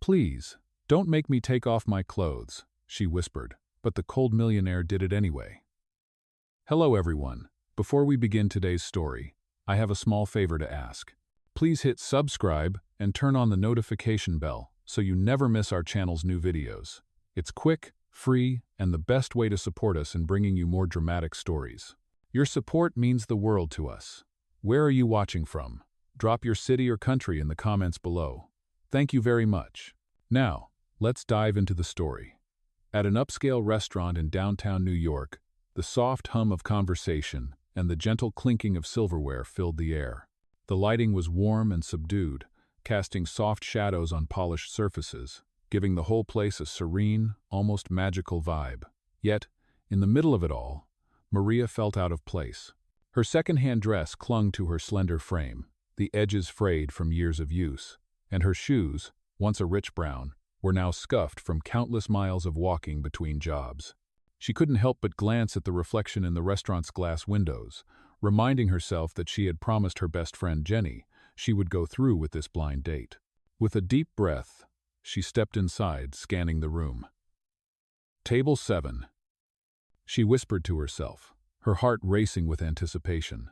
"Please, don't make me take off my clothes," she whispered, but the cold millionaire did it anyway. Hello everyone. Before we begin today's story, I have a small favor to ask. Please hit subscribe and turn on the notification bell so you never miss our channel's new videos. It's quick, free, and the best way to support us in bringing you more dramatic stories. Your support means the world to us. Where are you watching from? Drop your city or country in the comments below. Thank you very much. Now, let's dive into the story. At an upscale restaurant in downtown New York, the soft hum of conversation and the gentle clinking of silverware filled the air. The lighting was warm and subdued, casting soft shadows on polished surfaces, giving the whole place a serene, almost magical vibe. Yet, in the middle of it all, Maria felt out of place. Her second-hand dress clung to her slender frame, the edges frayed from years of use, and her shoes, once a rich brown, were now scuffed from countless miles of walking between jobs. She couldn't help but glance at the reflection in the restaurant's glass windows, reminding herself that she had promised her best friend Jenny she would go through with this blind date. With a deep breath, she stepped inside, scanning the room. Table 7. She whispered to herself, her heart racing with anticipation.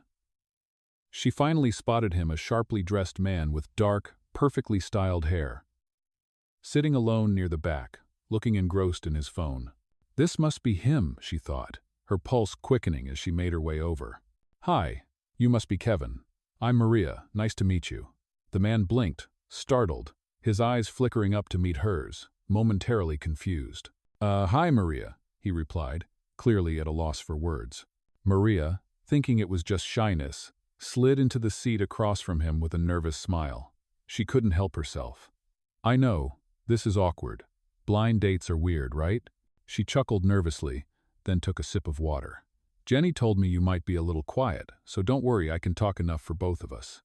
She finally spotted him, a sharply dressed man with dark, perfectly styled hair, sitting alone near the back, looking engrossed in his phone. This must be him, she thought, her pulse quickening as she made her way over. "Hi, you must be Kevin. I'm Maria, nice to meet you." The man blinked, startled, his eyes flickering up to meet hers, momentarily confused. Hi Maria," he replied, clearly at a loss for words. Maria, thinking it was just shyness, slid into the seat across from him with a nervous smile. She couldn't help herself. "I know, this is awkward. Blind dates are weird, right?" She chuckled nervously, then took a sip of water. "Jenny told me you might be a little quiet, so don't worry, I can talk enough for both of us."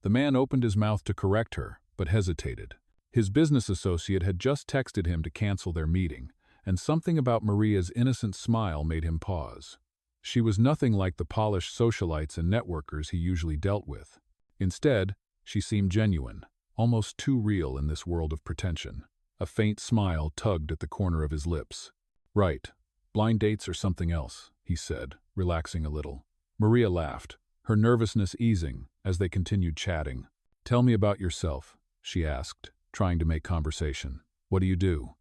The man opened his mouth to correct her, but hesitated. His business associate had just texted him to cancel their meeting, and something about Maria's innocent smile made him pause. She was nothing like the polished socialites and networkers he usually dealt with. Instead, she seemed genuine, almost too real in this world of pretension. A faint smile tugged at the corner of his lips. "Right, blind dates are something else," he said, relaxing a little. Maria laughed, her nervousness easing as they continued chatting. "Tell me about yourself," she asked, trying to make conversation. "What do you do?"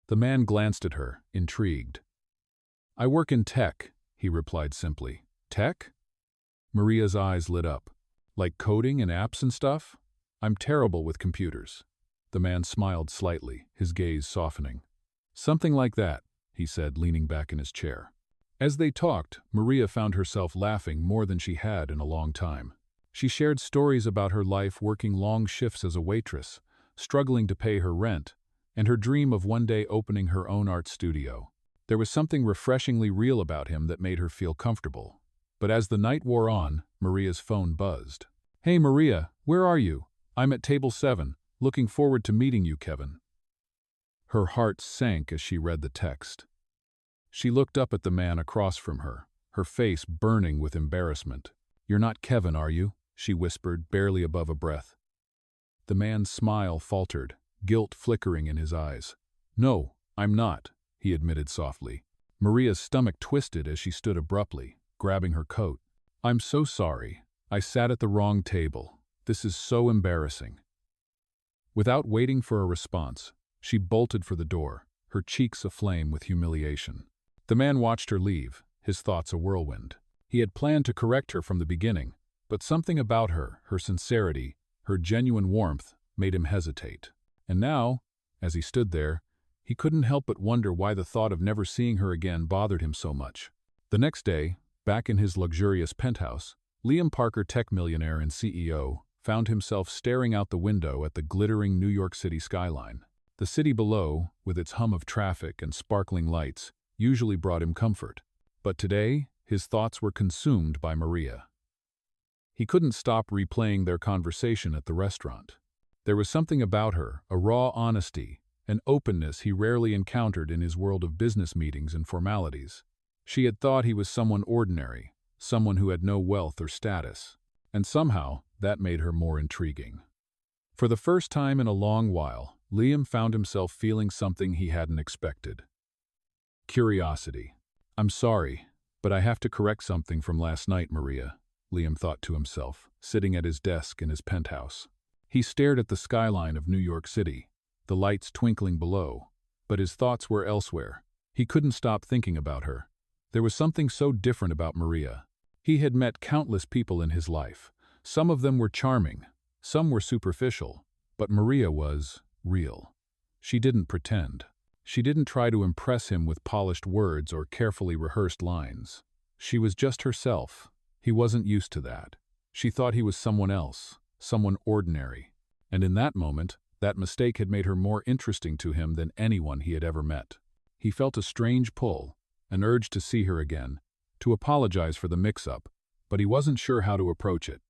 The man glanced at her, intrigued. "I work in tech," he replied simply. "Tech?" Maria's eyes lit up. "Like coding and apps and stuff? I'm terrible with computers." The man smiled slightly, his gaze softening. "Something like that," he said, leaning back in his chair. As they talked, Maria found herself laughing more than she had in a long time. She shared stories about her life working long shifts as a waitress, struggling to pay her rent, and her dream of one day opening her own art studio. There was something refreshingly real about him that made her feel comfortable. But as the night wore on, Maria's phone buzzed. "Hey Maria, where are you? I'm at table 7, looking forward to meeting you, Kevin." Her heart sank as she read the text. She looked up at the man across from her, her face burning with embarrassment. "You're not Kevin, are you?" she whispered, barely above a breath. The man's smile faltered, guilt flickering in his eyes. "No, I'm not," he admitted softly. Maria's stomach twisted as she stood abruptly, grabbing her coat. "I'm so sorry. I sat at the wrong table. This is so embarrassing." Without waiting for a response, she bolted for the door, her cheeks aflame with humiliation. The man watched her leave, his thoughts a whirlwind. He had planned to correct her from the beginning, but something about her, her sincerity, her genuine warmth, made him hesitate. And now, as he stood there, he couldn't help but wonder why the thought of never seeing her again bothered him so much. The next day, back in his luxurious penthouse, Liam Parker, tech millionaire and CEO, found himself staring out the window at the glittering New York City skyline. The city below, with its hum of traffic and sparkling lights, usually brought him comfort. But today, his thoughts were consumed by Maria. He couldn't stop replaying their conversation at the restaurant. There was something about her, a raw honesty, an openness he rarely encountered in his world of business meetings and formalities. She had thought he was someone ordinary, someone who had no wealth or status, and somehow that made her more intriguing. For the first time in a long while, Liam found himself feeling something he hadn't expected. Curiosity. "I'm sorry, but I have to correct something from last night, Maria," Liam thought to himself, sitting at his desk in his penthouse. He stared at the skyline of New York City, the lights twinkling below, but his thoughts were elsewhere. He couldn't stop thinking about her. There was something so different about Maria. He had met countless people in his life. Some of them were charming, some were superficial, but Maria was real. She didn't pretend. She didn't try to impress him with polished words or carefully rehearsed lines. She was just herself. He wasn't used to that. She thought he was someone else, someone ordinary. And in that moment, that mistake had made her more interesting to him than anyone he had ever met. He felt a strange pull, an urge to see her again, to apologize for the mix-up, but he wasn't sure how to approach it.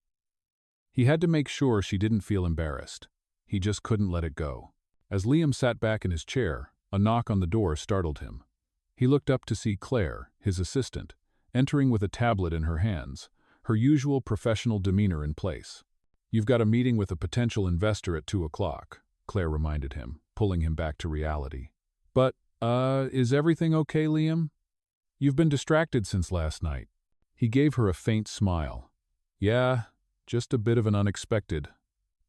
He had to make sure she didn't feel embarrassed. He just couldn't let it go. As Liam sat back in his chair, a knock on the door startled him. He looked up to see Claire, his assistant, entering with a tablet in her hands, her usual professional demeanor in place. "You've got a meeting with a potential investor at 2 o'clock, Claire reminded him, pulling him back to reality. "But, is everything okay, Liam? You've been distracted since last night." He gave her a faint smile. "Yeah, just a bit of an unexpected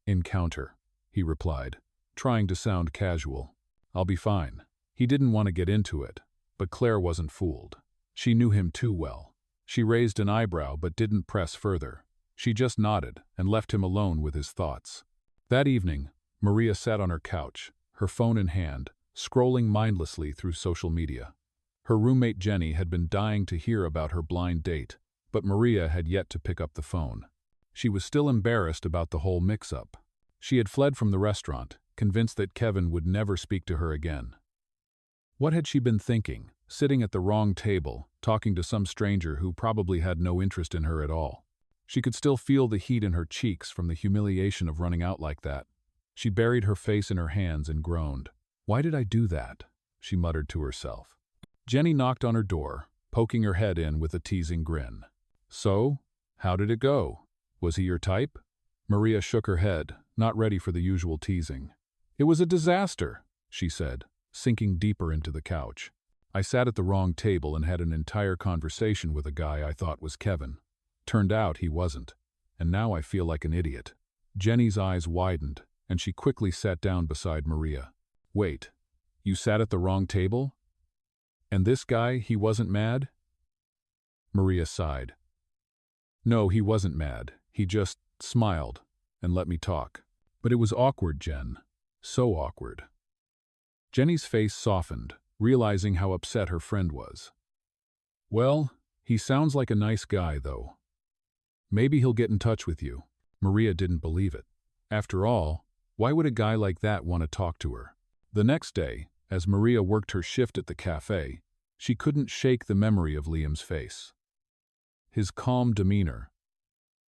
encounter," he replied, trying to sound casual. "I'll be fine." He didn't want to get into it, but Claire wasn't fooled. She knew him too well. She raised an eyebrow but didn't press further. She just nodded and left him alone with his thoughts. That evening, Maria sat on her couch, her phone in hand, scrolling mindlessly through social media. Her roommate Jenny had been dying to hear about her blind date, but Maria had yet to pick up the phone. She was still embarrassed about the whole mix-up. She had fled from the restaurant, convinced that Kevin would never speak to her again. What had she been thinking, sitting at the wrong table, talking to some stranger who probably had no interest in her at all? She could still feel the heat in her cheeks from the humiliation of running out like that. She buried her face in her hands and groaned. "Why did I do that?" she muttered to herself. Jenny knocked on her door, poking her head in with a teasing grin. "So, how did it go? Was he your type?" Maria shook her head, not ready for the usual teasing. "It was a disaster," she said, sinking deeper into the couch. "I sat at the wrong table and had an entire conversation with a guy I thought was Kevin. Turned out he wasn't, and now I feel like an idiot." Jenny's eyes widened, and she quickly sat down beside Maria. "Wait, you sat at the wrong table? And this guy, he wasn't mad?" Maria sighed. "No, he wasn't mad. He just smiled and let me talk. But it was awkward, Jen. So awkward." Jenny's face softened, realizing how upset her friend was. "Well, he sounds like a nice guy, though. Maybe he'll get in touch with you." Maria didn't believe it. After all, why would a guy like that want to talk to her? The next day, as Maria worked her shift at the cafe, she couldn't shake the memory of Liam's face. His calm demeanor,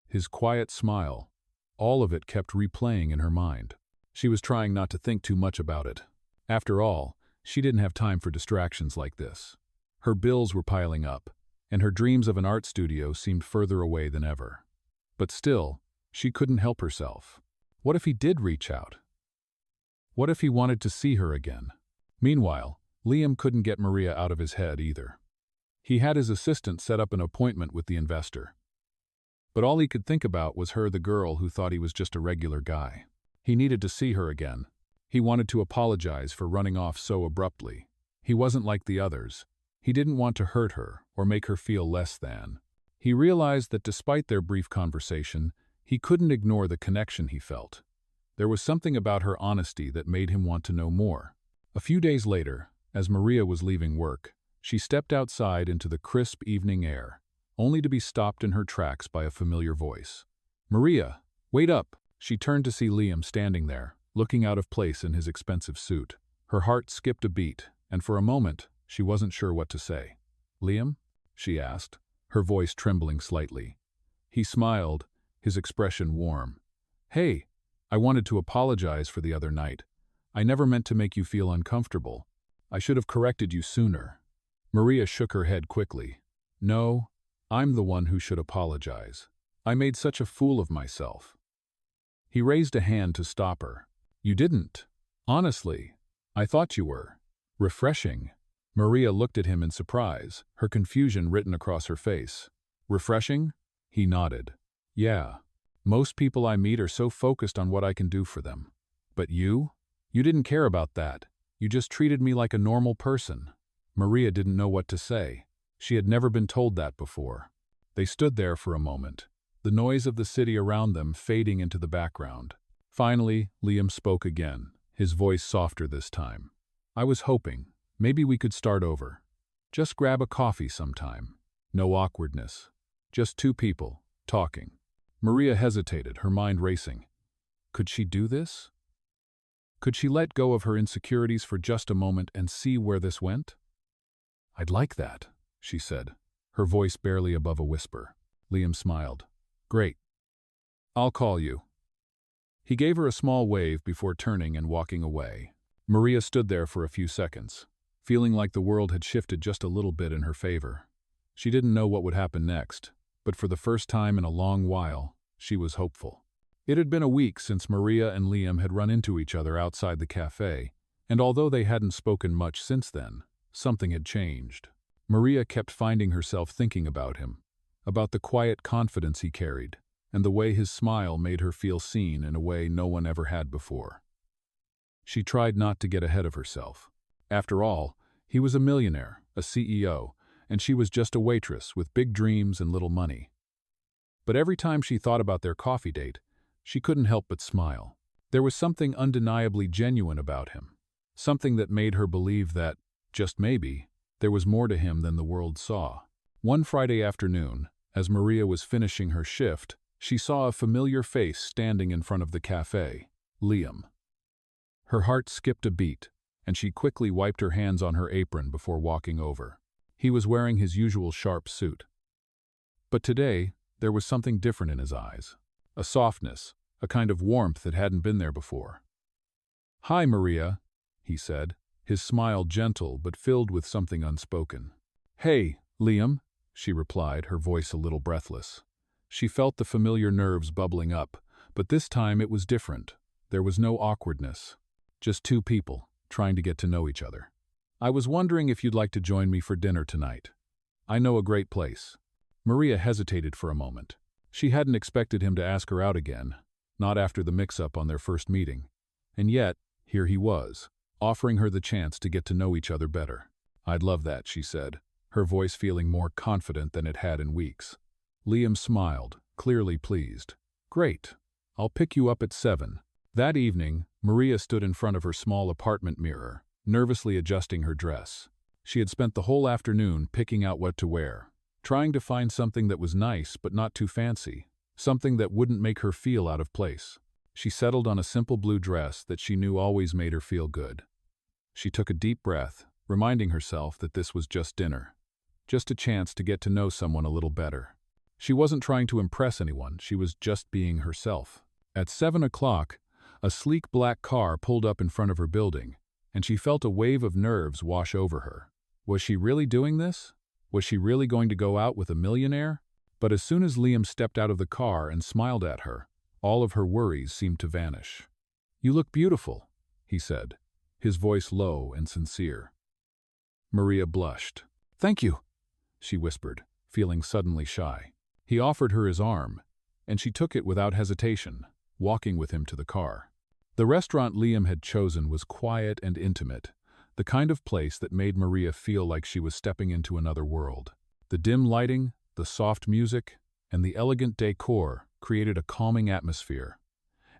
his quiet smile, all of it kept replaying in her mind. She was trying not to think too much about it. After all, she didn't have time for distractions like this. Her bills were piling up, and her dreams of an art studio seemed further away than ever. But still, she couldn't help herself. What if he did reach out? What if he wanted to see her again? Meanwhile, Liam couldn't get Maria out of his head either. He had his assistant set up an appointment with the investor. But all he could think about was her, the girl who thought he was just a regular guy. He needed to see her again. He wanted to apologize for running off so abruptly. He wasn't like the others. He didn't want to hurt her or make her feel less than. He realized that despite their brief conversation, he couldn't ignore the connection he felt. There was something about her honesty that made him want to know more. A few days later, as Maria was leaving work, she stepped outside into the crisp evening air, only to be stopped in her tracks by a familiar voice. "Maria, wait up!" She turned to see Liam standing there, looking out of place in his expensive suit. Her heart skipped a beat, and for a moment, she wasn't sure what to say. "Liam?" she asked, her voice trembling slightly. He smiled, his expression warm. "Hey, I wanted to apologize for the other night. I never meant to make you feel uncomfortable. I should have corrected you sooner." Maria shook her head quickly. "No, I'm the one who should apologize. I made such a fool of myself." He raised a hand to stop her. "You didn't. Honestly, I thought you were. Refreshing. Maria looked at him in surprise, her confusion written across her face. Refreshing? He nodded. Yeah. Most people I meet are so focused on what I can do for them. But you? You didn't care about that. You just treated me like a normal person. Maria didn't know what to say. She had never been told that before. They stood there for a moment, the noise of the city around them fading into the background. Finally, Liam spoke again, his voice softer this time. I was hoping, maybe we could start over. Just grab a coffee sometime. No awkwardness. Just two people, talking. Maria hesitated, her mind racing. Could she do this? Could she let go of her insecurities for just a moment and see where this went? I'd like that, she said, her voice barely above a whisper. Liam smiled. Great. I'll call you. He gave her a small wave before turning and walking away. Maria stood there for a few seconds, feeling like the world had shifted just a little bit in her favor. She didn't know what would happen next, but for the first time in a long while, she was hopeful. It had been a week since Maria and Liam had run into each other outside the cafe, and although they hadn't spoken much since then, something had changed. Maria kept finding herself thinking about him, about the quiet confidence he carried, and the way his smile made her feel seen in a way no one ever had before. She tried not to get ahead of herself. After all, he was a millionaire, a CEO, and she was just a waitress with big dreams and little money. But every time she thought about their coffee date, she couldn't help but smile. There was something undeniably genuine about him, something that made her believe that, just maybe, there was more to him than the world saw. One Friday afternoon, as Maria was finishing her shift, she saw a familiar face standing in front of the cafe, Liam. Her heart skipped a beat, and she quickly wiped her hands on her apron before walking over. He was wearing his usual sharp suit. But today, there was something different in his eyes. A softness, a kind of warmth that hadn't been there before. Hi, Maria, he said, his smile gentle but filled with something unspoken. Hey, Liam, she replied, her voice a little breathless. She felt the familiar nerves bubbling up, but this time it was different. There was no awkwardness. Just two people, trying to get to know each other. I was wondering if you'd like to join me for dinner tonight. I know a great place. Maria hesitated for a moment. She hadn't expected him to ask her out again, not after the mix-up on their first meeting. And yet, here he was, offering her the chance to get to know each other better. I'd love that, she said, her voice feeling more confident than it had in weeks. Liam smiled, clearly pleased. Great. I'll pick you up at 7. That evening, Maria stood in front of her small apartment mirror, nervously adjusting her dress. She had spent the whole afternoon picking out what to wear, trying to find something that was nice but not too fancy, something that wouldn't make her feel out of place. She settled on a simple blue dress that she knew always made her feel good. She took a deep breath, reminding herself that this was just dinner, just a chance to get to know someone a little better. She wasn't trying to impress anyone, she was just being herself. At 7 o'clock, a sleek black car pulled up in front of her building, and she felt a wave of nerves wash over her. Was she really doing this? Was she really going to go out with a millionaire? But as soon as Liam stepped out of the car and smiled at her, all of her worries seemed to vanish. You look beautiful, he said, his voice low and sincere. Maria blushed. Thank you, she whispered, feeling suddenly shy. He offered her his arm, and she took it without hesitation, walking with him to the car. The restaurant Liam had chosen was quiet and intimate, the kind of place that made Maria feel like she was stepping into another world. The dim lighting, the soft music, and the elegant decor created a calming atmosphere,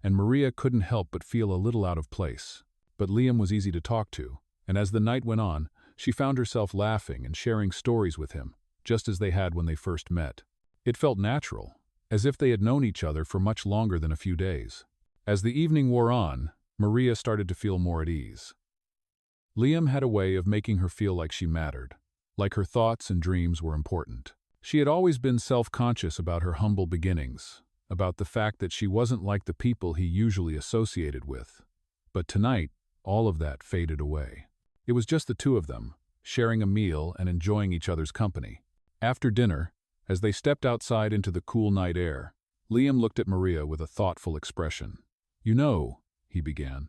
and Maria couldn't help but feel a little out of place. But Liam was easy to talk to, and as the night went on, she found herself laughing and sharing stories with him, just as they had when they first met. It felt natural, as if they had known each other for much longer than a few days. As the evening wore on, Maria started to feel more at ease. Liam had a way of making her feel like she mattered, like her thoughts and dreams were important. She had always been self-conscious about her humble beginnings, about the fact that she wasn't like the people he usually associated with. But tonight, all of that faded away. It was just the two of them, sharing a meal and enjoying each other's company. After dinner, as they stepped outside into the cool night air, Liam looked at Maria with a thoughtful expression. You know, he began,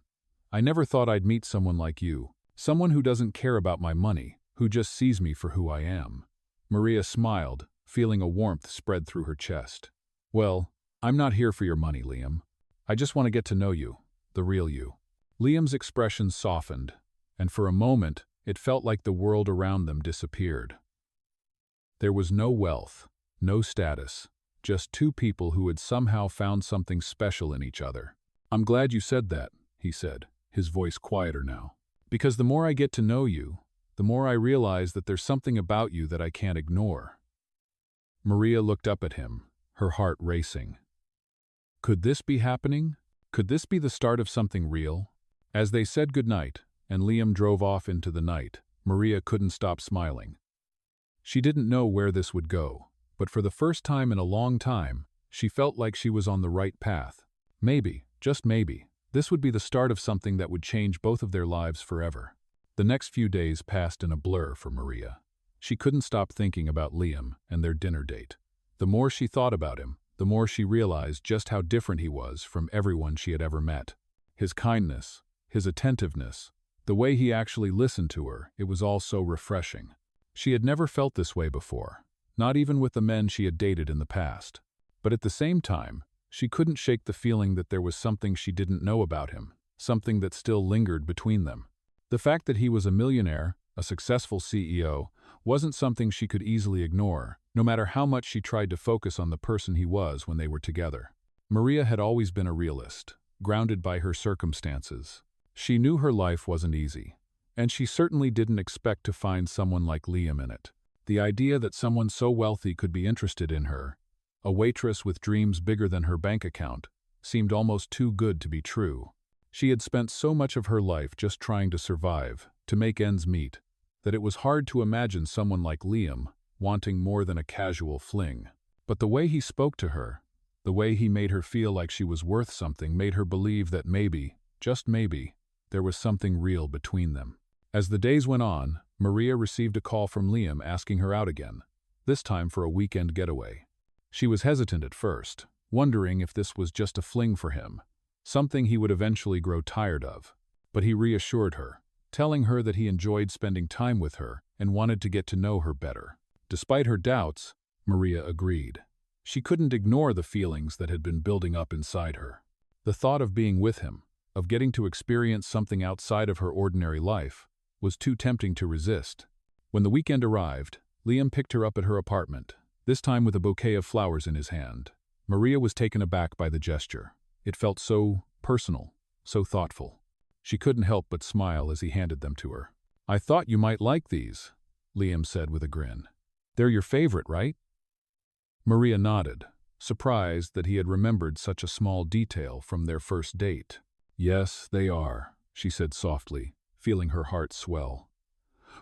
I never thought I'd meet someone like you, someone who doesn't care about my money, who just sees me for who I am." Maria smiled, feeling a warmth spread through her chest. "Well, I'm not here for your money, Liam. I just want to get to know you, the real you." Liam's expression softened, and for a moment, it felt like the world around them disappeared. There was no wealth, no status, just two people who had somehow found something special in each other. "I'm glad you said that," he said, his voice quieter now. "Because the more I get to know you, the more I realize that there's something about you that I can't ignore." Maria looked up at him, her heart racing. Could this be happening? Could this be the start of something real? As they said goodnight, and Liam drove off into the night, Maria couldn't stop smiling. She didn't know where this would go, but for the first time in a long time, she felt like she was on the right path. Maybe, just maybe, this would be the start of something that would change both of their lives forever. The next few days passed in a blur for Maria. She couldn't stop thinking about Liam and their dinner date. The more she thought about him, the more she realized just how different he was from everyone she had ever met. His kindness, his attentiveness, the way he actually listened to her, it was all so refreshing. She had never felt this way before, not even with the men she had dated in the past. But at the same time, she couldn't shake the feeling that there was something she didn't know about him, something that still lingered between them. The fact that he was a millionaire, a successful CEO, wasn't something she could easily ignore, no matter how much she tried to focus on the person he was when they were together. Maria had always been a realist, grounded by her circumstances. She knew her life wasn't easy, and she certainly didn't expect to find someone like Liam in it. The idea that someone so wealthy could be interested in her, a waitress with dreams bigger than her bank account, seemed almost too good to be true. She had spent so much of her life just trying to survive, to make ends meet, that it was hard to imagine someone like Liam wanting more than a casual fling. But the way he spoke to her, the way he made her feel like she was worth something, made her believe that maybe, just maybe, there was something real between them. As the days went on, Maria received a call from Liam asking her out again, this time for a weekend getaway. She was hesitant at first, wondering if this was just a fling for him, something he would eventually grow tired of. But he reassured her, telling her that he enjoyed spending time with her and wanted to get to know her better. Despite her doubts, Maria agreed. She couldn't ignore the feelings that had been building up inside her. The thought of being with him, of getting to experience something outside of her ordinary life, was too tempting to resist. When the weekend arrived, Liam picked her up at her apartment, this time with a bouquet of flowers in his hand. Maria was taken aback by the gesture. It felt so personal, so thoughtful. She couldn't help but smile as he handed them to her. "I thought you might like these," Liam said with a grin. "They're your favorite, right?" Maria nodded, surprised that he had remembered such a small detail from their first date. "Yes, they are," she said softly, feeling her heart swell.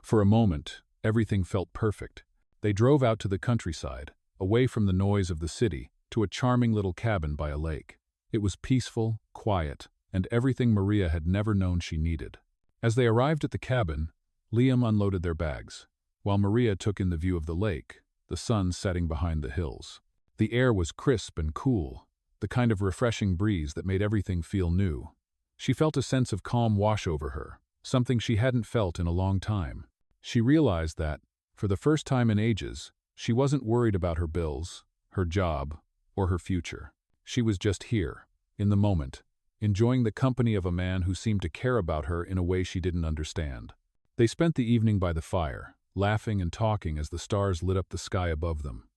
For a moment, everything felt perfect. They drove out to the countryside, away from the noise of the city, to a charming little cabin by a lake. It was peaceful, quiet, and everything Maria had never known she needed. As they arrived at the cabin, Liam unloaded their bags, while Maria took in the view of the lake, the sun setting behind the hills. The air was crisp and cool, the kind of refreshing breeze that made everything feel new. She felt a sense of calm wash over her, something she hadn't felt in a long time. She realized that, for the first time in ages, she wasn't worried about her bills, her job, or her future. She was just here, in the moment, enjoying the company of a man who seemed to care about her in a way she didn't understand. They spent the evening by the fire, laughing and talking as the stars lit up the sky above them.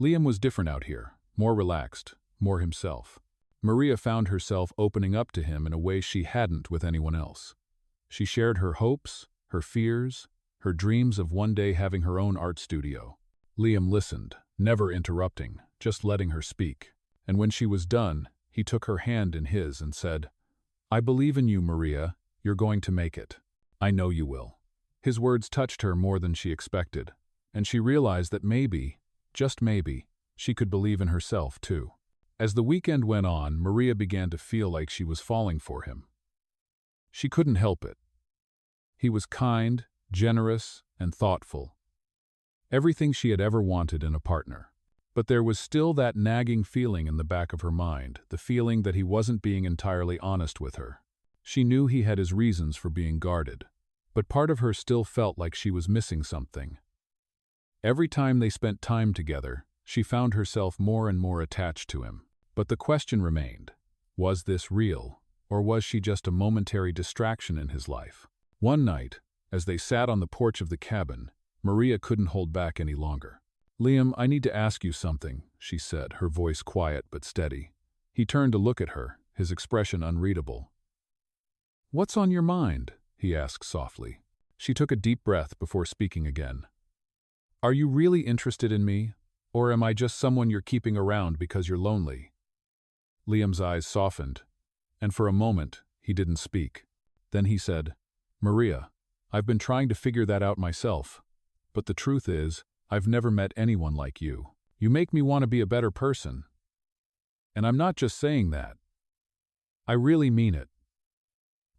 Liam was different out here, more relaxed, more himself. Maria found herself opening up to him in a way she hadn't with anyone else. She shared her hopes, her fears, her dreams of one day having her own art studio. Liam listened, never interrupting, just letting her speak. And when she was done, he took her hand in his and said, "I believe in you, Maria. You're going to make it. I know you will." His words touched her more than she expected, and she realized that maybe, just maybe, she could believe in herself too. As the weekend went on, Maria began to feel like she was falling for him. She couldn't help it. He was kind, generous, and thoughtful. Everything she had ever wanted in a partner. But there was still that nagging feeling in the back of her mind, the feeling that he wasn't being entirely honest with her. She knew he had his reasons for being guarded, but part of her still felt like she was missing something. Every time they spent time together, she found herself more and more attached to him. But the question remained, was this real, or was she just a momentary distraction in his life? One night, as they sat on the porch of the cabin, Maria couldn't hold back any longer. "Liam, I need to ask you something," she said, her voice quiet but steady. He turned to look at her, his expression unreadable. "What's on your mind?" he asked softly. She took a deep breath before speaking again. "Are you really interested in me, or am I just someone you're keeping around because you're lonely?" Liam's eyes softened, and for a moment, he didn't speak. Then he said, "Maria, I've been trying to figure that out myself, but the truth is, I've never met anyone like you. You make me want to be a better person. And I'm not just saying that. I really mean it."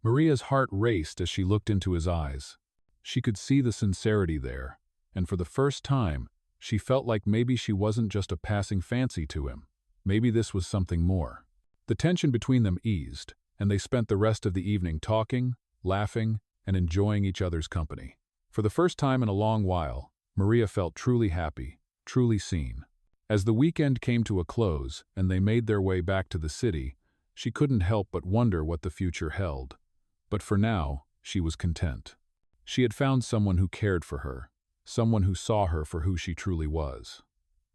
Maria's heart raced as she looked into his eyes. She could see the sincerity there, and for the first time, she felt like maybe she wasn't just a passing fancy to him. Maybe this was something more. The tension between them eased, and they spent the rest of the evening talking, laughing, and enjoying each other's company. For the first time in a long while, Maria felt truly happy, truly seen. As the weekend came to a close and they made their way back to the city, she couldn't help but wonder what the future held. But for now, she was content. She had found someone who cared for her, someone who saw her for who she truly was.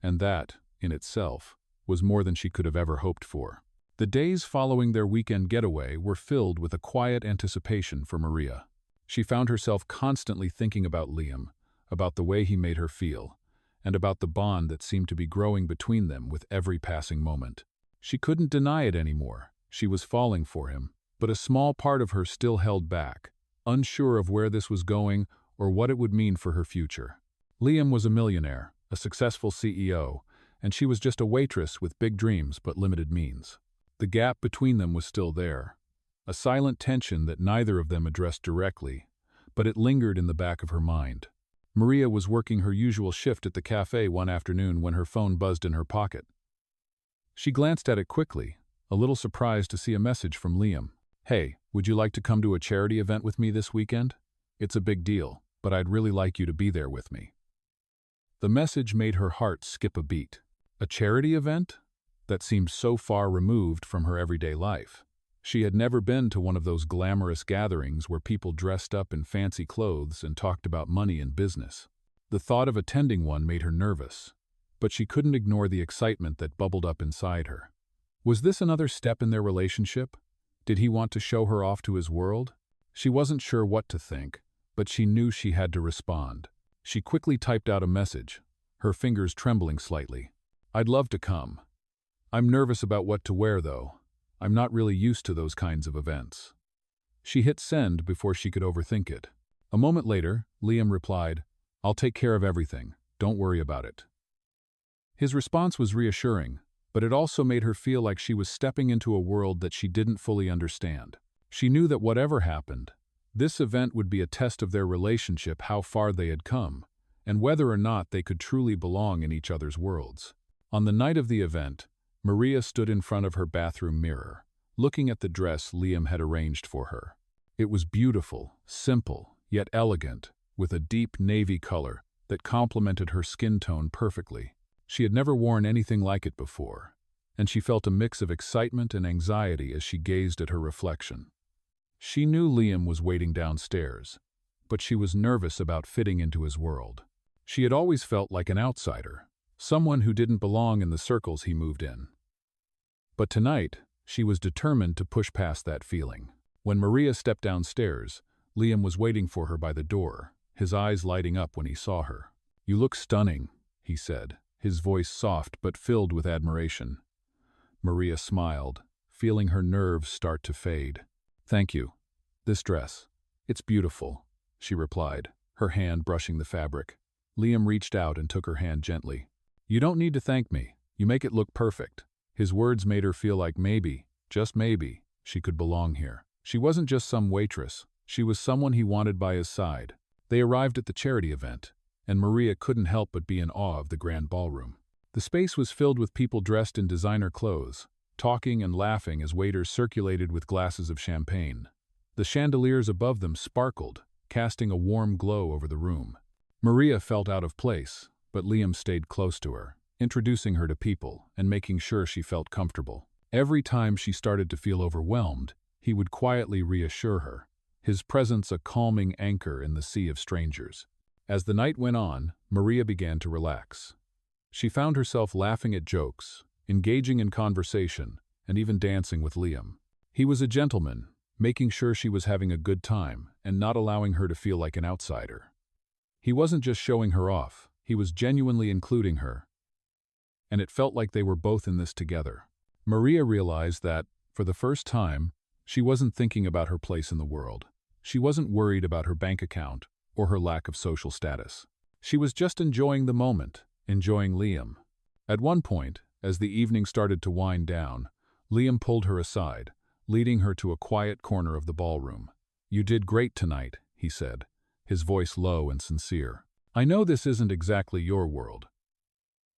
And that, in itself, was more than she could have ever hoped for. The days following their weekend getaway were filled with a quiet anticipation for Maria. She found herself constantly thinking about Liam, about the way he made her feel, and about the bond that seemed to be growing between them with every passing moment. She couldn't deny it anymore. She was falling for him, but a small part of her still held back, unsure of where this was going or what it would mean for her future. Liam was a millionaire, a successful CEO, and she was just a waitress with big dreams but limited means. The gap between them was still there, a silent tension that neither of them addressed directly, but it lingered in the back of her mind. Maria was working her usual shift at the cafe one afternoon when her phone buzzed in her pocket. She glanced at it quickly, a little surprised to see a message from Liam. "Hey, would you like to come to a charity event with me this weekend? It's a big deal, but I'd really like you to be there with me." The message made her heart skip a beat. A charity event? That seemed so far removed from her everyday life. She had never been to one of those glamorous gatherings where people dressed up in fancy clothes and talked about money and business. The thought of attending one made her nervous, but she couldn't ignore the excitement that bubbled up inside her. Was this another step in their relationship? Did he want to show her off to his world? She wasn't sure what to think, but she knew she had to respond. She quickly typed out a message, her fingers trembling slightly. "I'd love to come. I'm nervous about what to wear, though. I'm not really used to those kinds of events." She hit send before she could overthink it. A moment later, Liam replied, "I'll take care of everything. Don't worry about it." His response was reassuring, but it also made her feel like she was stepping into a world that she didn't fully understand. She knew that whatever happened, this event would be a test of their relationship, how far they had come, and whether or not they could truly belong in each other's worlds. On the night of the event, Maria stood in front of her bathroom mirror, looking at the dress Liam had arranged for her. It was beautiful, simple, yet elegant, with a deep navy color that complemented her skin tone perfectly. She had never worn anything like it before, and she felt a mix of excitement and anxiety as she gazed at her reflection. She knew Liam was waiting downstairs, but she was nervous about fitting into his world. She had always felt like an outsider, someone who didn't belong in the circles he moved in. But tonight, she was determined to push past that feeling. When Maria stepped downstairs, Liam was waiting for her by the door, his eyes lighting up when he saw her. "You look stunning," he said, his voice soft but filled with admiration. Maria smiled, feeling her nerves start to fade. "Thank you. This dress. It's beautiful," she replied, her hand brushing the fabric. Liam reached out and took her hand gently. "You don't need to thank me. You make it look perfect." His words made her feel like maybe, just maybe, she could belong here. She wasn't just some waitress. She was someone he wanted by his side. They arrived at the charity event, and Maria couldn't help but be in awe of the grand ballroom. The space was filled with people dressed in designer clothes, talking and laughing as waiters circulated with glasses of champagne. The chandeliers above them sparkled, casting a warm glow over the room. Maria felt out of place, but Liam stayed close to her, introducing her to people and making sure she felt comfortable. Every time she started to feel overwhelmed, he would quietly reassure her, his presence a calming anchor in the sea of strangers. As the night went on, Maria began to relax. She found herself laughing at jokes, engaging in conversation, and even dancing with Liam. He was a gentleman, making sure she was having a good time and not allowing her to feel like an outsider. He wasn't just showing her off, he was genuinely including her. And it felt like they were both in this together. Maria realized that, for the first time, she wasn't thinking about her place in the world. She wasn't worried about her bank account or her lack of social status. She was just enjoying the moment, enjoying Liam. At one point, as the evening started to wind down, Liam pulled her aside, leading her to a quiet corner of the ballroom. "You did great tonight," he said, his voice low and sincere. "I know this isn't exactly your world,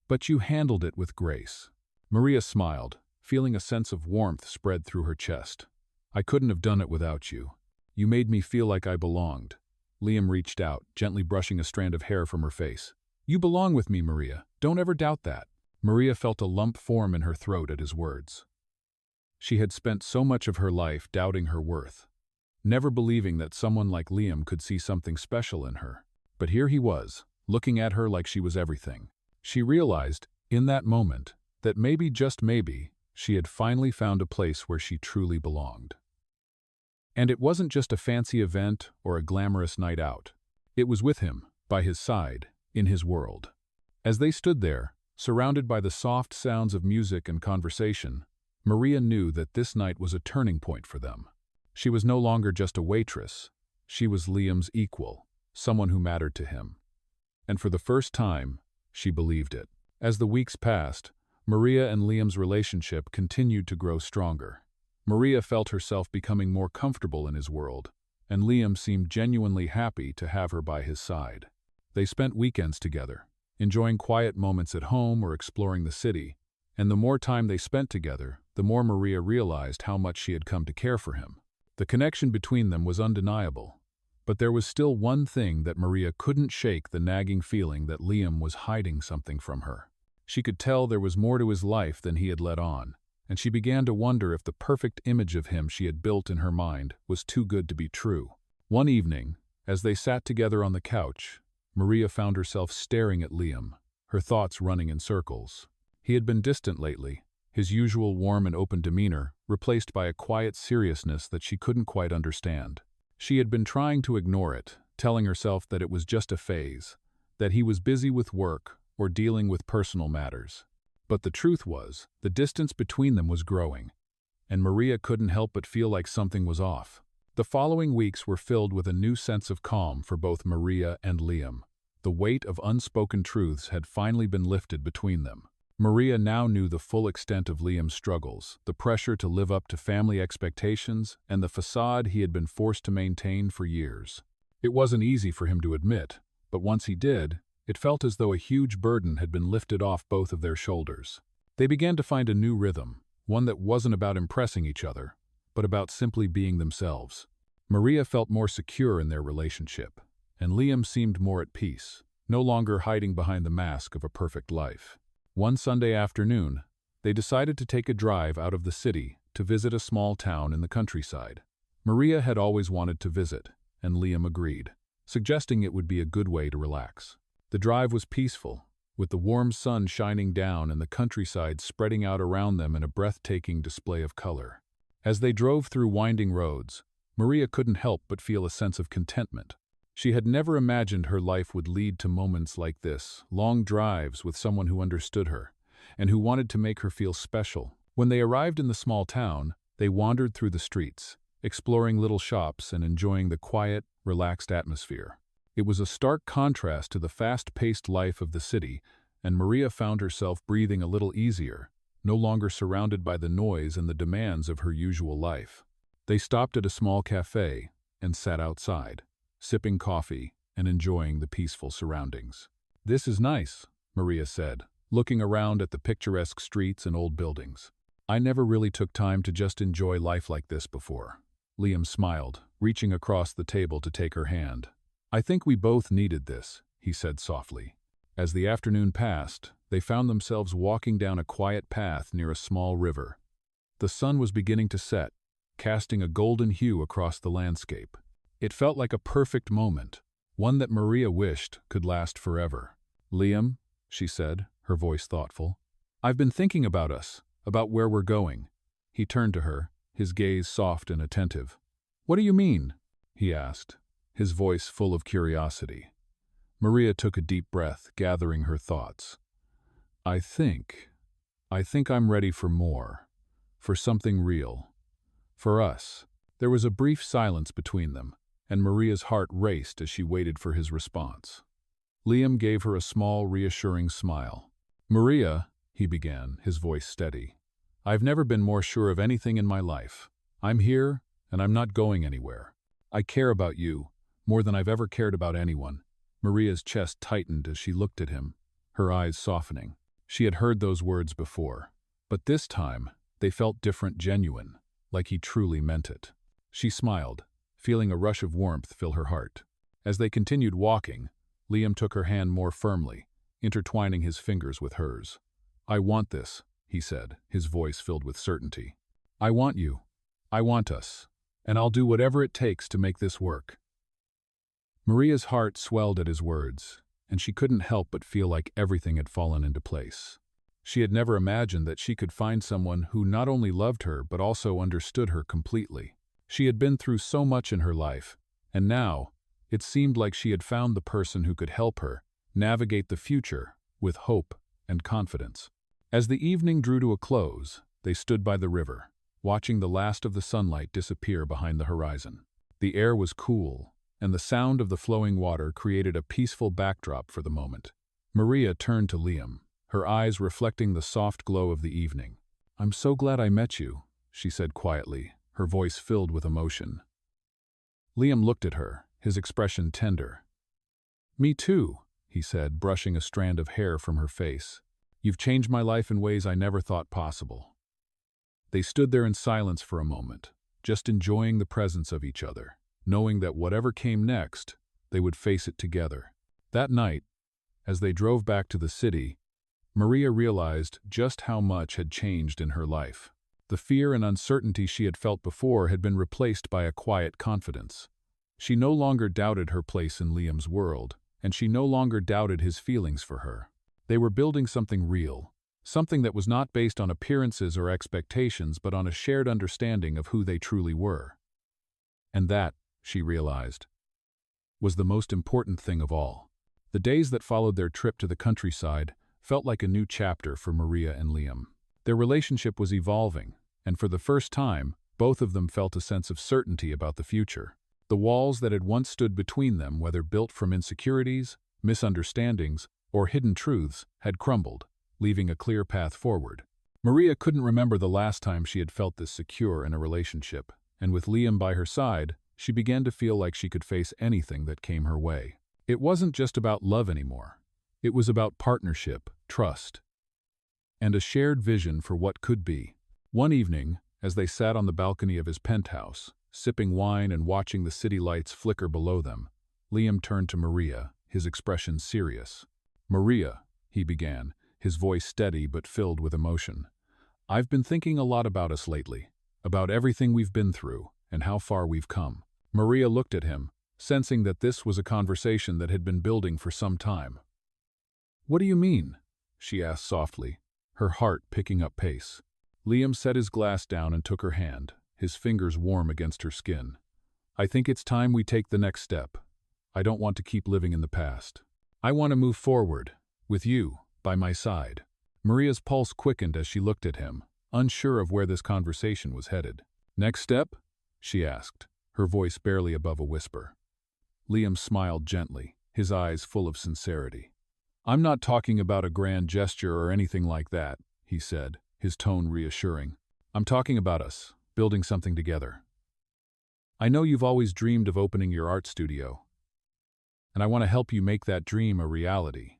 but you handled it with grace." Maria smiled, feeling a sense of warmth spread through her chest. "I couldn't have done it without you. You made me feel like I belonged." Liam reached out, gently brushing a strand of hair from her face. "You belong with me, Maria. Don't ever doubt that." Maria felt a lump form in her throat at his words. She had spent so much of her life doubting her worth, never believing that someone like Liam could see something special in her. But here he was, looking at her like she was everything. She realized, in that moment, that maybe, just maybe, she had finally found a place where she truly belonged. And it wasn't just a fancy event or a glamorous night out. It was with him, by his side, in his world. As they stood there, surrounded by the soft sounds of music and conversation, Maria knew that this night was a turning point for them. She was no longer just a waitress. She was Liam's equal, someone who mattered to him. And for the first time, she believed it. As the weeks passed, Maria and Liam's relationship continued to grow stronger. Maria felt herself becoming more comfortable in his world, and Liam seemed genuinely happy to have her by his side. They spent weekends together, enjoying quiet moments at home or exploring the city, and the more time they spent together, the more Maria realized how much she had come to care for him. The connection between them was undeniable, but there was still one thing that Maria couldn't shake: the nagging feeling that Liam was hiding something from her. She could tell there was more to his life than he had let on, and she began to wonder if the perfect image of him she had built in her mind was too good to be true. One evening, as they sat together on the couch, Maria found herself staring at Liam, her thoughts running in circles. He had been distant lately, his usual warm and open demeanor replaced by a quiet seriousness that she couldn't quite understand. She had been trying to ignore it, telling herself that it was just a phase, that he was busy with work or dealing with personal matters. But the truth was, the distance between them was growing, and Maria couldn't help but feel like something was off. The following weeks were filled with a new sense of calm for both Maria and Liam. The weight of unspoken truths had finally been lifted between them. Maria now knew the full extent of Liam's struggles, the pressure to live up to family expectations, and the facade he had been forced to maintain for years. It wasn't easy for him to admit, but once he did, it felt as though a huge burden had been lifted off both of their shoulders. They began to find a new rhythm, one that wasn't about impressing each other, but about simply being themselves. Maria felt more secure in their relationship, and Liam seemed more at peace, no longer hiding behind the mask of a perfect life. One Sunday afternoon, they decided to take a drive out of the city to visit a small town in the countryside. Maria had always wanted to visit, and Liam agreed, suggesting it would be a good way to relax. The drive was peaceful, with the warm sun shining down and the countryside spreading out around them in a breathtaking display of color. As they drove through winding roads, Maria couldn't help but feel a sense of contentment. She had never imagined her life would lead to moments like this, long drives with someone who understood her, and who wanted to make her feel special. When they arrived in the small town, they wandered through the streets, exploring little shops and enjoying the quiet, relaxed atmosphere. It was a stark contrast to the fast-paced life of the city, and Maria found herself breathing a little easier, no longer surrounded by the noise and the demands of her usual life. They stopped at a small cafe and sat outside, sipping coffee and enjoying the peaceful surroundings. "This is nice," Maria said, looking around at the picturesque streets and old buildings. "I never really took time to just enjoy life like this before." Liam smiled, reaching across the table to take her hand. I think we both needed this, he said softly. As the afternoon passed, they found themselves walking down a quiet path near a small river. The sun was beginning to set, casting a golden hue across the landscape. It felt like a perfect moment, one that Maria wished could last forever. Liam, she said, her voice thoughtful, I've been thinking about us, about where we're going. He turned to her, his gaze soft and attentive. What do you mean? He asked, his voice full of curiosity. Maria took a deep breath, gathering her thoughts. I think I'm ready for more, for something real. For us. There was a brief silence between them, and Maria's heart raced as she waited for his response. Liam gave her a small, reassuring smile. Maria, he began, his voice steady, I've never been more sure of anything in my life. I'm here, and I'm not going anywhere. I care about you, more than I've ever cared about anyone. Maria's chest tightened as she looked at him, her eyes softening. She had heard those words before, but this time they felt different, genuine, like he truly meant it. She smiled, feeling a rush of warmth fill her heart. As they continued walking, Liam took her hand more firmly, intertwining his fingers with hers. I want this, he said, his voice filled with certainty. I want you. I want us. And I'll do whatever it takes to make this work. Maria's heart swelled at his words, and she couldn't help but feel like everything had fallen into place. She had never imagined that she could find someone who not only loved her but also understood her completely. She had been through so much in her life, and now, it seemed like she had found the person who could help her navigate the future with hope and confidence. As the evening drew to a close, they stood by the river, watching the last of the sunlight disappear behind the horizon. The air was cool, and the sound of the flowing water created a peaceful backdrop for the moment. Maria turned to Liam, her eyes reflecting the soft glow of the evening. I'm so glad I met you, she said quietly, her voice filled with emotion. Liam looked at her, his expression tender. Me too, he said, brushing a strand of hair from her face. You've changed my life in ways I never thought possible. They stood there in silence for a moment, just enjoying the presence of each other, knowing that whatever came next, they would face it together. That night, as they drove back to the city, Maria realized just how much had changed in her life. The fear and uncertainty she had felt before had been replaced by a quiet confidence. She no longer doubted her place in Liam's world, and she no longer doubted his feelings for her. They were building something real, something that was not based on appearances or expectations but on a shared understanding of who they truly were. And that, she realized, was the most important thing of all. The days that followed their trip to the countryside felt like a new chapter for Maria and Liam. Their relationship was evolving, and for the first time, both of them felt a sense of certainty about the future. The walls that had once stood between them, whether built from insecurities, misunderstandings, or hidden truths, had crumbled, leaving a clear path forward. Maria couldn't remember the last time she had felt this secure in a relationship, and with Liam by her side, she began to feel like she could face anything that came her way. It wasn't just about love anymore. It was about partnership, trust, and a shared vision for what could be. One evening, as they sat on the balcony of his penthouse, sipping wine and watching the city lights flicker below them, Liam turned to Maria, his expression serious. Maria, he began, his voice steady but filled with emotion. I've been thinking a lot about us lately, about everything we've been through and how far we've come. Maria looked at him, sensing that this was a conversation that had been building for some time. What do you mean? She asked softly, her heart picking up pace. Liam set his glass down and took her hand, his fingers warm against her skin. I think it's time we take the next step. I don't want to keep living in the past. I want to move forward, with you, by my side. Maria's pulse quickened as she looked at him, unsure of where this conversation was headed. Next step? She asked, her voice barely above a whisper. Liam smiled gently, his eyes full of sincerity. I'm not talking about a grand gesture or anything like that, he said, his tone reassuring. I'm talking about us, building something together. I know you've always dreamed of opening your art studio, and I want to help you make that dream a reality.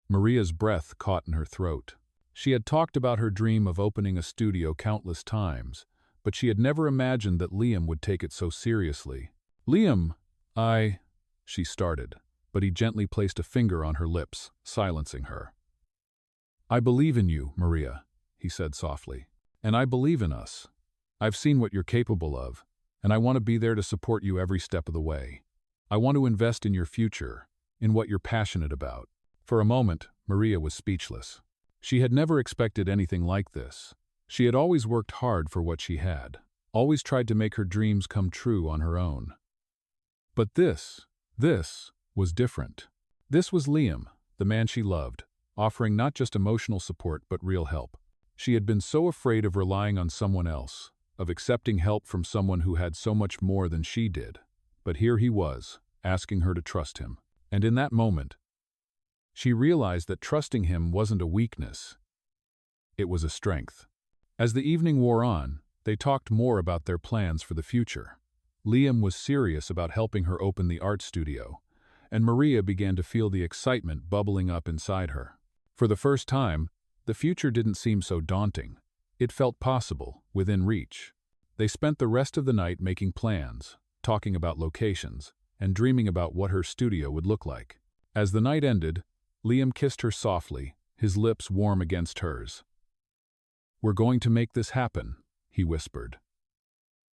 Maria's breath caught in her throat. She had talked about her dream of opening a studio countless times, but she had never imagined that Liam would take it so seriously. "Liam, she started, but he gently placed a finger on her lips, silencing her. "I believe in you, Maria," he said softly. "And I believe in us. I've seen what you're capable of, and I want to be there to support you every step of the way. I want to invest in your future, in what you're passionate about." For a moment, Maria was speechless. She had never expected anything like this. She had always worked hard for what she had, always tried to make her dreams come true on her own. But this was different. This was Liam, the man she loved, offering not just emotional support but real help. She had been so afraid of relying on someone else, of accepting help from someone who had so much more than she did. But here he was, asking her to trust him. And in that moment, she realized that trusting him wasn't a weakness. It was a strength. As the evening wore on, they talked more about their plans for the future. Liam was serious about helping her open the art studio, and Maria began to feel the excitement bubbling up inside her. For the first time, the future didn't seem so daunting. It felt possible, within reach. They spent the rest of the night making plans, talking about locations, and dreaming about what her studio would look like. As the night ended, Liam kissed her softly, his lips warm against hers. "We're going to make this happen," he whispered.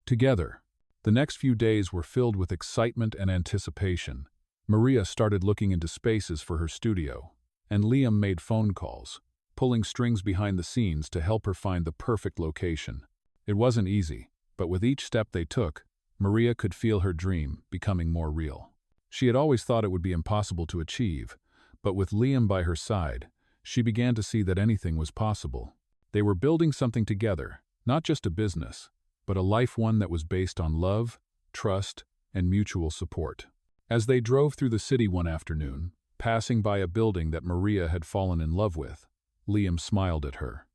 Together. The next few days were filled with excitement and anticipation. Maria started looking into spaces for her studio, and Liam made phone calls, pulling strings behind the scenes to help her find the perfect location. It wasn't easy, but with each step they took, Maria could feel her dream becoming more real. She had always thought it would be impossible to achieve, but with Liam by her side, she began to see that anything was possible. They were building something together, not just a business, but a life one that was based on love, trust, and mutual support. As they drove through the city one afternoon, passing by a building that Maria had fallen in love with, Liam smiled at her.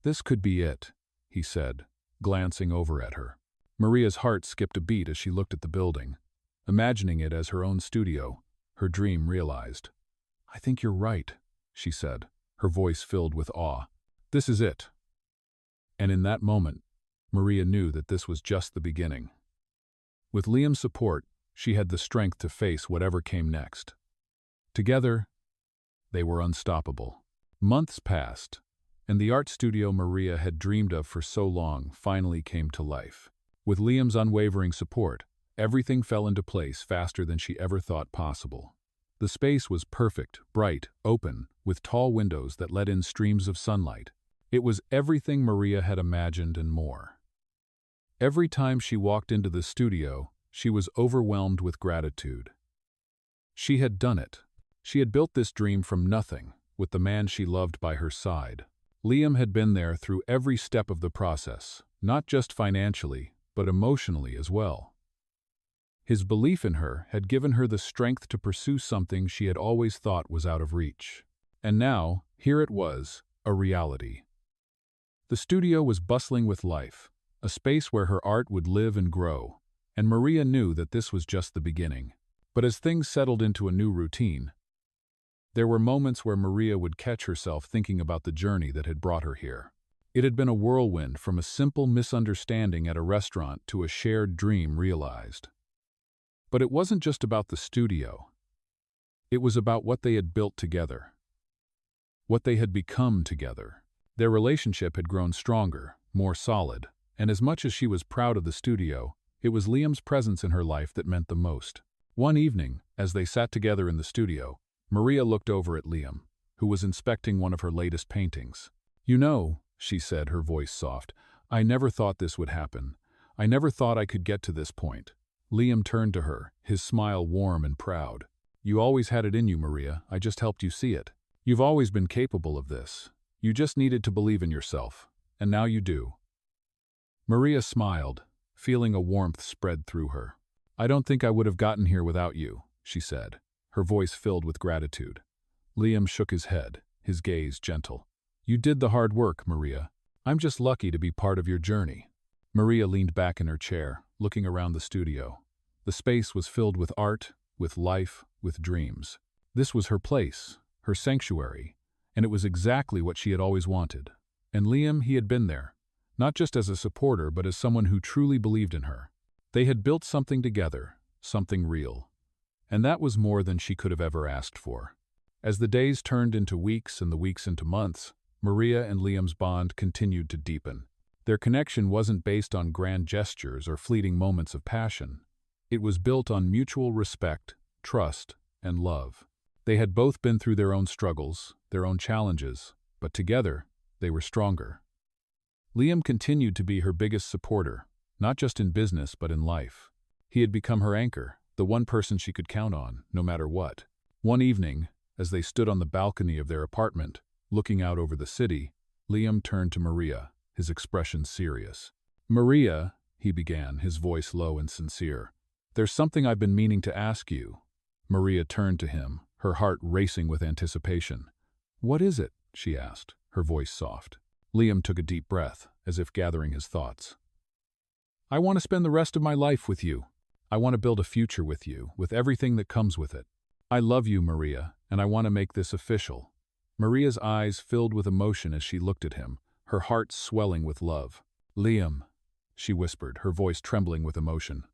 "This could be it," he said, glancing over at her. Maria's heart skipped a beat as she looked at the building. Imagining it as her own studio, her dream realized. "I think you're right," she said, her voice filled with awe. "This is it." And in that moment, Maria knew that this was just the beginning. With Liam's support, she had the strength to face whatever came next. Together, they were unstoppable. Months passed, and the art studio Maria had dreamed of for so long finally came to life. With Liam's unwavering support, everything fell into place faster than she ever thought possible. The space was perfect, bright, open, with tall windows that let in streams of sunlight. It was everything Maria had imagined and more. Every time she walked into the studio, she was overwhelmed with gratitude. She had done it. She had built this dream from nothing, with the man she loved by her side. Liam had been there through every step of the process, not just financially, but emotionally as well. His belief in her had given her the strength to pursue something she had always thought was out of reach. And now, here it was, a reality. The studio was bustling with life, a space where her art would live and grow, and Maria knew that this was just the beginning. But as things settled into a new routine, there were moments where Maria would catch herself thinking about the journey that had brought her here. It had been a whirlwind from a simple misunderstanding at a restaurant to a shared dream realized. But it wasn't just about the studio. It was about what they had built together, what they had become together. Their relationship had grown stronger, more solid, and as much as she was proud of the studio, it was Liam's presence in her life that meant the most. One evening, as they sat together in the studio, Maria looked over at Liam, who was inspecting one of her latest paintings. "You know," she said, her voice soft, "I never thought this would happen. I never thought I could get to this point." Liam turned to her, his smile warm and proud. "You always had it in you, Maria. I just helped you see it. You've always been capable of this. You just needed to believe in yourself, and now you do." Maria smiled, feeling a warmth spread through her. "I don't think I would have gotten here without you," she said, her voice filled with gratitude. Liam shook his head, his gaze gentle. "You did the hard work, Maria. I'm just lucky to be part of your journey." Maria leaned back in her chair, looking around the studio. The space was filled with art, with life, with dreams. This was her place, her sanctuary, and it was exactly what she had always wanted. And Liam, he had been there, not just as a supporter but as someone who truly believed in her. They had built something together, something real. And that was more than she could have ever asked for. As the days turned into weeks and the weeks into months, Maria and Liam's bond continued to deepen. Their connection wasn't based on grand gestures or fleeting moments of passion. It was built on mutual respect, trust, and love. They had both been through their own struggles, their own challenges, but together, they were stronger. Liam continued to be her biggest supporter, not just in business but in life. He had become her anchor, the one person she could count on, no matter what. One evening, as they stood on the balcony of their apartment, looking out over the city, Liam turned to Maria, his expression serious. "Maria," he began, his voice low and sincere, "there's something I've been meaning to ask you." Maria turned to him, her heart racing with anticipation. "What is it?" she asked, her voice soft. Liam took a deep breath, as if gathering his thoughts. "I want to spend the rest of my life with you. I want to build a future with you, with everything that comes with it. I love you, Maria, and I want to make this official." Maria's eyes filled with emotion as she looked at him, her heart swelling with love. "Liam," she whispered, her voice trembling with emotion,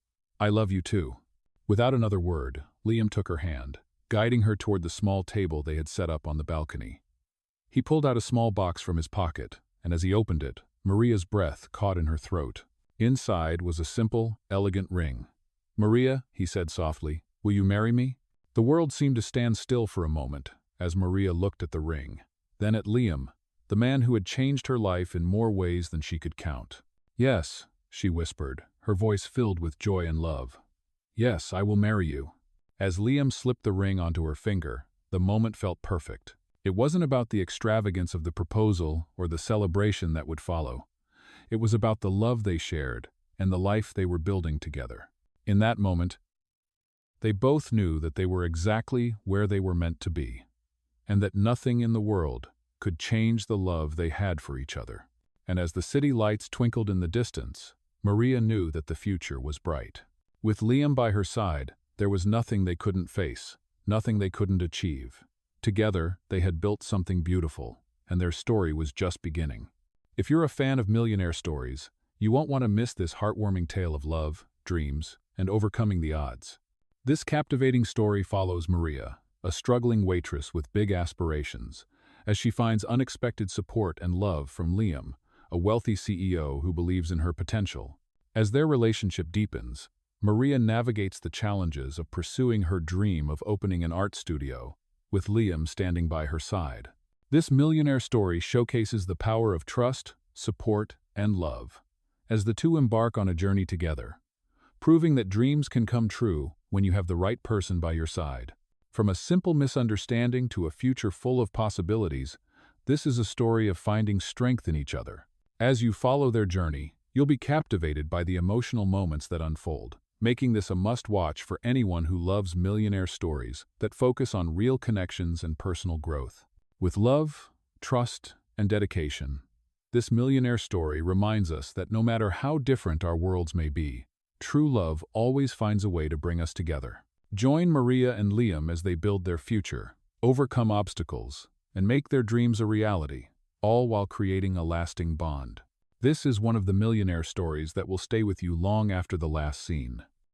"I love you too." Without another word, Liam took her hand, guiding her toward the small table they had set up on the balcony. He pulled out a small box from his pocket, and as he opened it, Maria's breath caught in her throat. Inside was a simple, elegant ring. "Maria," he said softly, "will you marry me?" The world seemed to stand still for a moment, as Maria looked at the ring, then at Liam, the man who had changed her life in more ways than she could count. "Yes," she whispered, her voice filled with joy and love. "Yes, I will marry you." As Liam slipped the ring onto her finger, the moment felt perfect. It wasn't about the extravagance of the proposal or the celebration that would follow. It was about the love they shared and the life they were building together. In that moment, they both knew that they were exactly where they were meant to be, and that nothing in the world could change the love they had for each other. And as the city lights twinkled in the distance, Maria knew that the future was bright. With Liam by her side, there was nothing they couldn't face, nothing they couldn't achieve. Together, they had built something beautiful, and their story was just beginning. If you're a fan of Millionaire stories, you won't want to miss this heartwarming tale of love, dreams, and overcoming the odds. This captivating story follows Maria, a struggling waitress with big aspirations, as she finds unexpected support and love from Liam, a wealthy CEO who believes in her potential. As their relationship deepens, Maria navigates the challenges of pursuing her dream of opening an art studio, with Liam standing by her side. This Millionaire story showcases the power of trust, support, and love, as the two embark on a journey together, proving that dreams can come true when you have the right person by your side. From a simple misunderstanding to a future full of possibilities, this is a story of finding strength in each other. As you follow their journey, you'll be captivated by the emotional moments that unfold, making this a must-watch for anyone who loves Millionaire stories that focus on real connections and personal growth. With love, trust, and dedication, this Millionaire story reminds us that no matter how different our worlds may be, true love always finds a way to bring us together. Join Maria and Liam as they build their future, overcome obstacles, and make their dreams a reality, all while creating a lasting bond. This is one of the Millionaire stories that will stay with you long after the last scene.